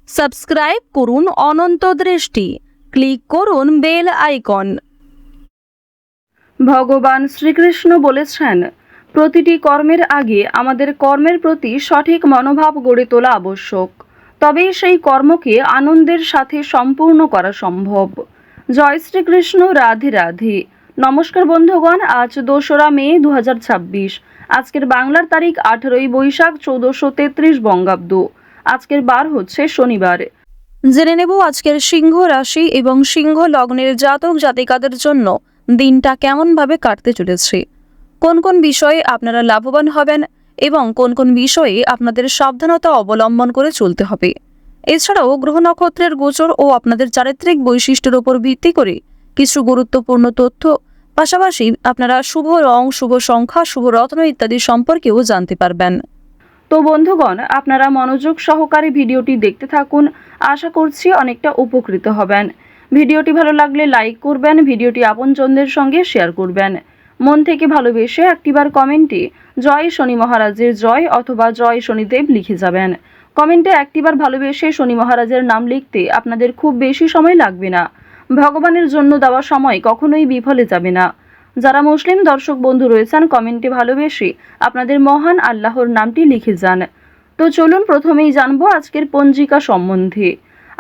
Subscribe করুন অনন্ত দৃষ্টি, click করুন বেল আইকন। ভগবান শ্রীকৃষ্ণ বলেছেন, প্রতিটি কর্মের আগে আমাদের কর্মের প্রতি সঠিক মনোভাব গড়ে তোলা আবশ্যক, তবেই সেই কর্মকে আনন্দের সাথে সম্পূর্ণ করা সম্ভব। জয় শ্রীকৃষ্ণ, রাধে রাধে। নমস্কার বন্ধুগণ, আজ 2রা মে 2026। আজকের বাংলার তারিখ 18ই বৈশাখ 1433 বঙ্গাব্দ। আজকের বার হচ্ছে শনিবার। জেনে নেব আজকের সিংহ রাশি এবং সিংহ লগ্নের জাতক জাতিকাদের জন্য দিনটা কেমনভাবে কাটতে চলেছে, কোন কোন বিষয়ে আপনারা লাভবান হবেন এবং কোন কোন বিষয়ে আপনাদের সাবধানতা অবলম্বন করে চলতে হবে। এছাড়াও গ্রহ নক্ষত্রের গোচর ও আপনাদের চারিত্রিক বৈশিষ্ট্যের উপর ভিত্তি করে কিছু গুরুত্বপূর্ণ তথ্য, পাশাপাশি আপনারা শুভ রং, শুভ সংখ্যা, শুভ রত্ন ইত্যাদি সম্পর্কেও জানতে পারবেন। তো বন্ধুগণ, আপনারা মনোযোগ সহকারে ভিডিওটি দেখতে থাকুন। আশা করছি অনেকটা উপকৃত হবেন। ভিডিওটি ভালো লাগলে লাইক করবেন, ভিডিওটি আপনজনদের সঙ্গে শেয়ার করবেন। মন থেকে ভালোবেসে একটিবার কমেন্টে জয় শনি মহারাজের জয় অথবা জয় শনিদেব লিখে যাবেন। কমেন্টে একটিবার ভালোবেসে শনি মহারাজের নাম লিখতে আপনাদের খুব বেশি সময় লাগবে না। ভগবানের জন্য দেওয়া সময় কখনোই বিফলে যাবে না। যারা মুসলিম দর্শক বন্ধু রয়েছেন, কমেন্টে ভালোবেসে আপনাদের মহান আল্লাহর নামটি লিখে যান। তো চলুন প্রথমেই জানবো আজকের পঞ্জিকা সম্বন্ধে।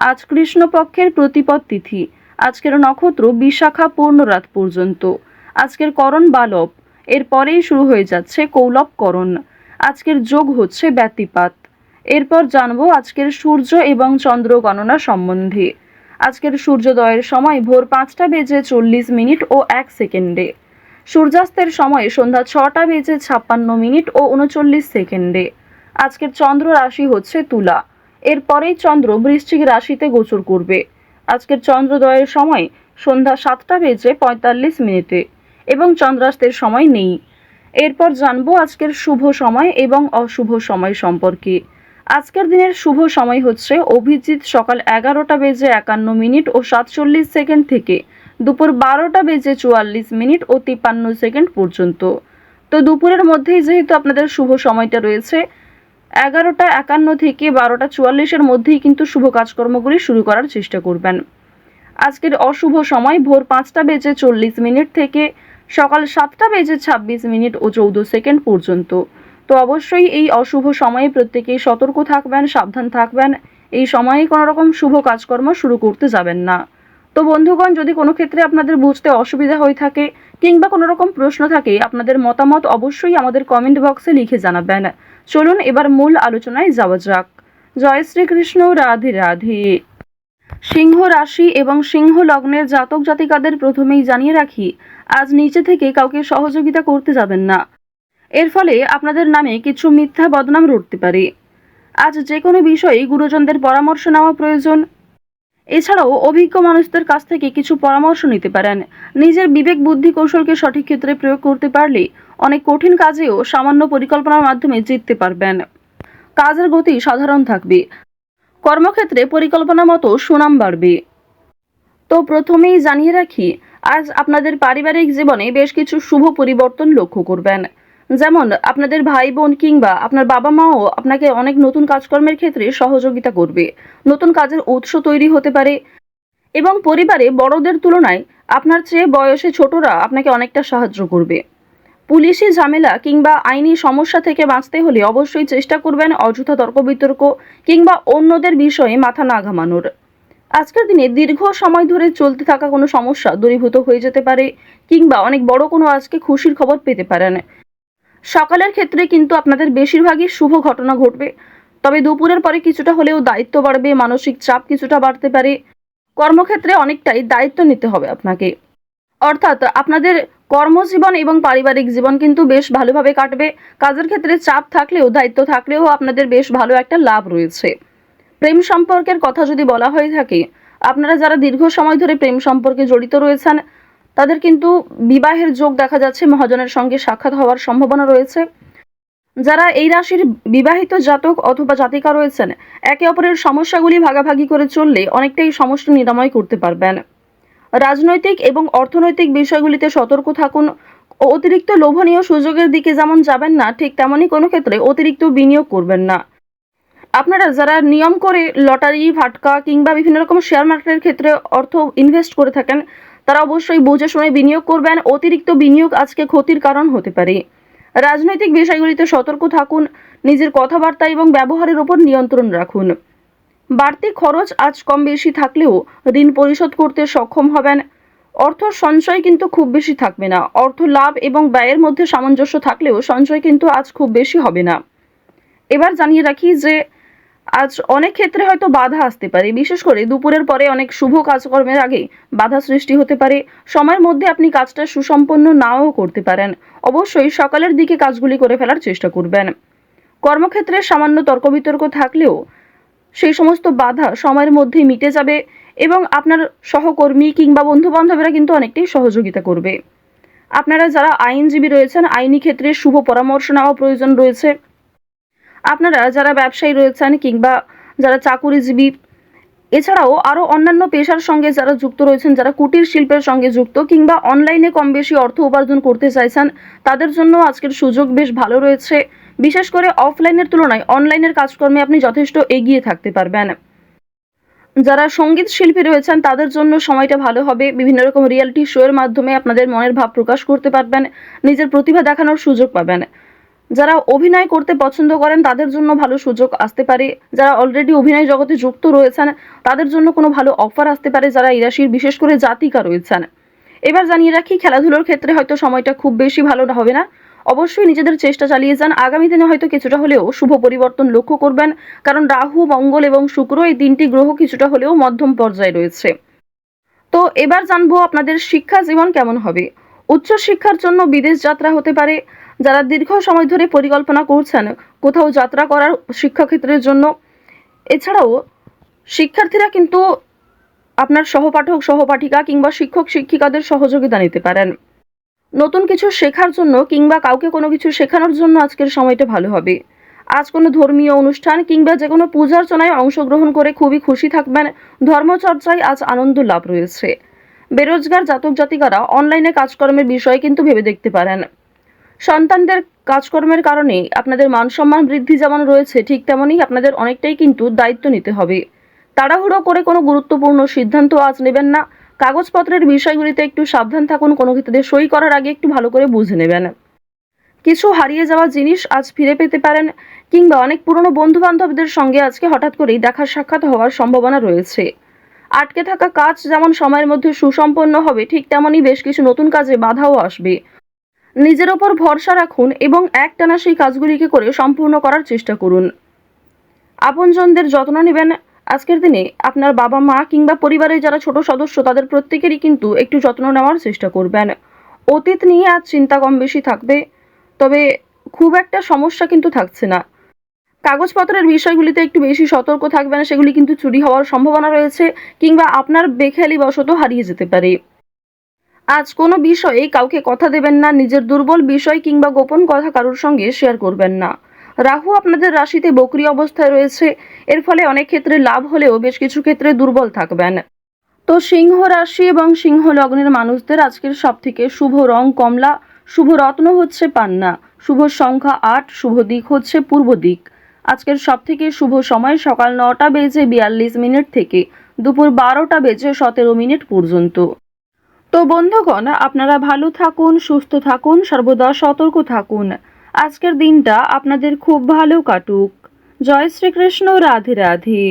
আজ কৃষ্ণপক্ষের প্রতিপদ তিথি। আজকের নক্ষত্র বিশাখা পূর্ণ রাত পর্যন্ত। আজকের করণ বালব, এরপরেই শুরু হয়ে যাচ্ছে কৌলব করণ। আজকের যোগ হচ্ছে ব্যতিপাত। এরপর জানবো আজকের সূর্য এবং চন্দ্র গণনা সম্বন্ধে। আজকের সূর্যোদয়ের সময় ভোর 5টা বেজে 40 মিনিট ও 1 সেকেন্ডে। সূর্যাস্তের সময় সন্ধ্যা 6টা বেজে 56 মিনিট ও 39 সেকেন্ডে। আজকের চন্দ্র রাশি হচ্ছে তুলা। এরপরেই চন্দ্র বৃশ্চিক রাশিতে গোচর করবে। আজকের চন্দ্রোদয়ের সময় সন্ধ্যা 7টা বেজে 45 মিনিটে এবং চন্দ্রাস্তের সময় নেই। এরপর জানবো আজকের শুভ সময় এবং অশুভ সময় সম্পর্কে। আজকের দিনের শুভ সময় হচ্ছে অভিজিৎ সকাল 11টা বেজে 51 মিনিট ও 47 সেকেন্ড থেকে দুপুর 12টা বেজে 44 মিনিট ও 53 সেকেন্ড পর্যন্ত। তো দুপুরের মধ্যেই যেহেতু আপনাদের শুভ সময়টা রয়েছে, 11টা 51 থেকে 12টা 44-এর মধ্যেই কিন্তু শুভ কাজকর্মগুলি শুরু করার চেষ্টা করবেন। আজকের অশুভ সময় ভোর 5টা বেজে 40 মিনিট থেকে সকাল 7টা বেজে 26 মিনিট ও 14 সেকেন্ড পর্যন্ত। তো অবশ্যই এই অশুভ সময়ে প্রত্যেকেই সতর্ক থাকবেন, সাবধান থাকবেন। এই সময়ে কোনো রকম শুভ কাজকর্ম শুরু করতে যাবেন না। তো বন্ধুগণ, যদি কোনো ক্ষেত্রে আপনাদের বুঝতে অসুবিধা হয়ে থাকে কিংবা কোনো রকম প্রশ্ন থাকে, আপনাদের মতামত অবশ্যই আমাদের কমেন্ট বক্সে লিখে জানাবেন। চলুন এবার মূল আলোচনায় যাওয়া যাক। জয় শ্রীকৃষ্ণ, রাধে রাধে। সিংহ রাশি এবং সিংহ লগ্নের জাতক জাতিকাদের প্রথমেই জানিয়ে রাখি, আজ নিচে থেকে কাউকে সহযোগিতা করতে যাবেন না। এর ফলে আপনাদের নামে কিছু মিথ্যা বদনাম রটতে পারে। আজ যে কোনো বিষয়ে গুরুজনদের পরামর্শ নেওয়া প্রয়োজন। এছাড়াও অভিজ্ঞ মানুষদের কাছ থেকে কিছু পরামর্শ নিতে পারেন। নিজের বিবেক বুদ্ধি কৌশলকে সঠিক ক্ষেত্রে প্রয়োগ করতে পারলে অনেক কঠিন কাজেও সামান্য পরিকল্পনার মাধ্যমে জিততে পারবেন। কাজের গতি সাধারণ থাকবে। কর্মক্ষেত্রে পরিকল্পনা মতো সুনাম বাড়বে। তো প্রথমেই জানিয়ে রাখি, আজ আপনাদের পারিবারিক জীবনে বেশ কিছু শুভ পরিবর্তন লক্ষ্য করবেন। যেমন আপনাদের ভাই বোন কিংবা আপনার বাবা মাও আপনাকে অনেক নতুন কাজকর্মের ক্ষেত্রে সহযোগিতা করবে। নতুন কাজের উৎস তৈরি হতে পারে এবং পরিবারে বড়দের তুলনায় আপনার চেয়ে বয়সে ছোটরা আপনাকে অনেকটা সাহায্য করবে। পুলিশি ঝামেলা কিংবা আইনি সমস্যা থেকে বাঁচতে হলে অবশ্যই চেষ্টা করবেন অযথা তর্ক বিতর্ক কিংবা অন্যদের বিষয়ে মাথা না ঘামানোর। আজকের দিনে দীর্ঘ সময় ধরে চলতে থাকা কোনো সমস্যা দূরীভূত হয়ে যেতে পারে কিংবা অনেক বড় কোনো আজকে খুশির খবর পেতে পারেন। সকালের ক্ষেত্রে কিন্তু আপনাদের বেশিরভাগই শুভ ঘটনা ঘটবে, তবে দুপুরের পরে কিছুটা হলেও দায়িত্ব বাড়বে, মানসিক চাপ কিছুটা বাড়তে পারে। কর্মক্ষেত্রে অনেকটাই দায়িত্ব নিতে হবে আপনাকে। অর্থাৎ আপনাদের কর্মজীবন এবং পারিবারিক জীবন কিন্তু বেশ ভালোভাবে কাটবে। কাজের ক্ষেত্রে চাপ থাকলেও, দায়িত্ব থাকলেও আপনাদের বেশ ভালো একটা লাভ রয়েছে। প্রেম সম্পর্কের কথা যদি বলা হয়ে থাকে, আপনারা যারা দীর্ঘ সময় ধরে প্রেম সম্পর্কে জড়িত রয়েছেন, তাদের কিন্তু বিবাহের যোগ দেখা যাচ্ছে, মহাজনের সঙ্গে সাক্ষাৎ হওয়ার সম্ভাবনা রয়েছে। যারা এই রাশির বিবাহিত জাতক অথবা জাতিকা রয়েছেন, একে অপরের সমস্যাগুলি ভাগাভাগি করে চললে অনেকটাই সমস্যা নিরাময় করতে পারবেন। রাজনৈতিক এবং অর্থনৈতিক বিষয়গুলিতে সতর্ক থাকুন। অতিরিক্ত লোভনীয় সুযোগের দিকে যেমন যাবেন না, ঠিক তেমনই কোনো ক্ষেত্রে অতিরিক্ত বিনিয়োগ করবেন না। আপনারা যারা নিয়ম করে লটারি, ফাটকা কিংবা বিভিন্ন রকম শেয়ার মার্কেটের ক্ষেত্রে অর্থ ইনভেস্ট করে থাকেন, তারা অবশ্যই বুঝে শুনে বিনিয়োগ করবেন। অতিরিক্ত বিনিয়োগ আজকে ক্ষতির কারণ হতে পারে। রাজনৈতিক বিষয়গুলিতে সতর্ক থাকুন। নিজের কথাবার্তা এবং ব্যবহারের উপর নিয়ন্ত্রণ রাখুন। বাড়তি খরচ আজ কম বেশি থাকলেও ঋণ পরিশোধ করতে সক্ষম হবেন। অর্থ সঞ্চয় কিন্তু খুব বেশি থাকবে না। অর্থ লাভ এবং ব্যয়ের মধ্যে সামঞ্জস্য থাকলেও সঞ্চয় কিন্তু আজ খুব বেশি হবে না। এবার জানিয়ে রাখি যে আজ অনেক ক্ষেত্রে হয়তো বাধা আসতে পারে, বিশেষ করে দুপুরের পরে অনেক শুভ কাজকর্মের আগে বাধা সৃষ্টি হতে পারে। সময়ের মধ্যে আপনি কাজটা সুসম্পন্ন নাও করতে পারেন। অবশ্যই সকালের দিকে কাজগুলি করে ফেলার চেষ্টা করবেন। কর্মক্ষেত্রে সামান্য তর্ক বিতর্ক থাকলেও সেই সমস্ত বাধা সময়ের মধ্যেই মিটে যাবে এবং আপনার সহকর্মী কিংবা বন্ধু বান্ধবেরা কিন্তু অনেকটাই সহযোগিতা করবে। আপনারা যারা আইনজীবী রয়েছেন, আইনি ক্ষেত্রে শুভ পরামর্শ নেওয়া প্রয়োজন রয়েছে। আপনারা যারা ব্যবসায়ী রয়েছেন কিংবা যারা চাকুরিজীবী, এছাড়াও আরও অন্যান্য পেশার সঙ্গে যারা যুক্ত রয়েছেন, যারা কুটির শিল্পের সঙ্গে যুক্ত কিংবা অনলাইনে কম বেশি অর্থ উপার্জন করতে চাইছেন, তাদের জন্য আজকের সুযোগ বেশ ভালো রয়েছে। বিশেষ করে অফলাইনের তুলনায় অনলাইনের কাজকর্মে আপনি যথেষ্ট এগিয়ে থাকতে পারবেন। যারা সঙ্গীত শিল্পী রয়েছেন তাদের জন্য সময়টা ভালো হবে। বিভিন্ন রকম রিয়েলিটি শো এর মাধ্যমে আপনাদের মনের ভাব প্রকাশ করতে পারবেন, নিজের প্রতিভা দেখানোর সুযোগ পাবেন। যারা অভিনয় করতে পছন্দ করেন তাদের জন্য ভালো সুযোগ আসতে পারে। যারা অলরেডি অভিনয় জগতে যুক্ত রয়েছেন তাদের জন্য কোনো ভালো অফার আসতে পারে, যারা এই রাশির বিশেষ করে জাতিকা রয়েছেন। এবার জানিয়ে রাখি, খেলাধুলোর ক্ষেত্রে হয়তো সময়টা খুব বেশি ভালো হবে না। অবশ্যই নিজেদের চেষ্টা চালিয়ে যান। আগামী দিনে হয়তো কিছুটা হলেও শুভ পরিবর্তন লক্ষ্য করবেন, কারণ রাহু, মঙ্গল এবং শুক্র এই তিনটি গ্রহ কিছুটা হলেও মধ্যম পর্যায়ে রয়েছে। তো এবার জানবো আপনাদের শিক্ষা জীবন কেমন হবে। উচ্চ শিক্ষার জন্য বিদেশ যাত্রা হতে পারে। যারা দীর্ঘ সময় ধরে পরিকল্পনা করছেন কোথাও যাত্রা করার শিক্ষাক্ষেত্রের জন্য, এছাড়াও শিক্ষার্থীরা কিন্তু আপনার সহপাঠক, সহপাঠিকা কিংবা শিক্ষক, শিক্ষিকাদের সহযোগিতা নিতে পারেন। নতুন কিছু শেখার জন্য কিংবা কাউকে কোনো কিছু শেখানোর জন্য আজকের সময়টা ভালো হবে। আজ কোনো ধর্মীয় অনুষ্ঠান কিংবা যে কোনো পূজার্চনায় অংশগ্রহণ করে খুবই খুশি থাকবেন। ধর্মচর্চায় আজ আনন্দ লাভ রয়েছে। বেরোজগার জাতক জাতিকারা অনলাইনে কাজকর্মের বিষয়ে কিন্তু ভেবে দেখতে পারেন। সন্তানদের কাজকর্মের কারণে আপনাদের মান সম্মান বৃদ্ধি যেমন রয়েছে, ঠিক তেমনই আপনাদের অনেকটাই কিন্তু দায়িত্ব নিতে হবে। তাড়াহুড়ো করে কোনো গুরুত্বপূর্ণ সিদ্ধান্ত আজ নেবেন না। কাগজপত্রের বিষয়গুলিতে একটু সাবধান থাকুন। কোনো ক্ষেত্রে সই করার আগে একটু ভালো করে বুঝে নেবেন। কিছু হারিয়ে যাওয়া জিনিস আজ ফিরে পেতে পারেন কিংবা অনেক পুরনো বন্ধু বান্ধবদের সঙ্গে আজকে হঠাৎ করেই দেখা সাক্ষাৎ হওয়ার সম্ভাবনা রয়েছে। আটকে থাকা কাজ যেমন সময়ের মধ্যে সুসম্পন্ন হবে, ঠিক তেমনই বেশ কিছু নতুন কাজে বাধাও আসবে। নিজের ওপর ভরসা রাখুন এবং একটানা সেই কাজগুলিকে করে সম্পূর্ণ করার চেষ্টা করুন। আপনজনদের যত্ন নেবেন। আজকের দিনে আপনার বাবা মা কিংবা পরিবারের যারা ছোট সদস্য তাদের প্রত্যেকেরই কিন্তু একটু যত্ন নেওয়ার চেষ্টা করবেন। অতীত নিয়ে আজ চিন্তা কম বেশি থাকবে, তবে খুব একটা সমস্যা কিন্তু থাকছে না। কাগজপত্রের বিষয়গুলিতে একটু বেশি সতর্ক থাকবেন, সেগুলি কিন্তু চুরি হওয়ার সম্ভাবনা রয়েছে কিংবা আপনার বেখেয়ালি বশত হারিয়ে যেতে পারে। আজ কোনো বিষয়ে কাউকে কথা দেবেন না। নিজের দুর্বল বিষয় কিংবা গোপন কথা কারোর সঙ্গে শেয়ার করবেন না। রাহু আপনাদের রাশিতে বক্রী অবস্থায় রয়েছে। এর ফলে অনেক ক্ষেত্রে লাভ হলেও বেশ কিছু ক্ষেত্রে দুর্বল থাকবেন। তো সিংহ রাশি এবং সিংহ লগ্নের মানুষদের আজকের সবথেকে শুভ রং কমলা, শুভ রত্ন হচ্ছে পান্না, শুভ সংখ্যা 8, শুভ দিক হচ্ছে পূর্ব দিক। আজকের সবথেকে শুভ সময় সকাল 9:42 থেকে দুপুর 12:17 পর্যন্ত। তো বন্ধুগণ, আপনারা ভালো থাকুন, সুস্থ থাকুন, সর্বদা সতর্ক থাকুন। আজকের দিনটা আপনাদের খুব ভালো কাটুক। জয় শ্রীকৃষ্ণ। রাধে রাধে।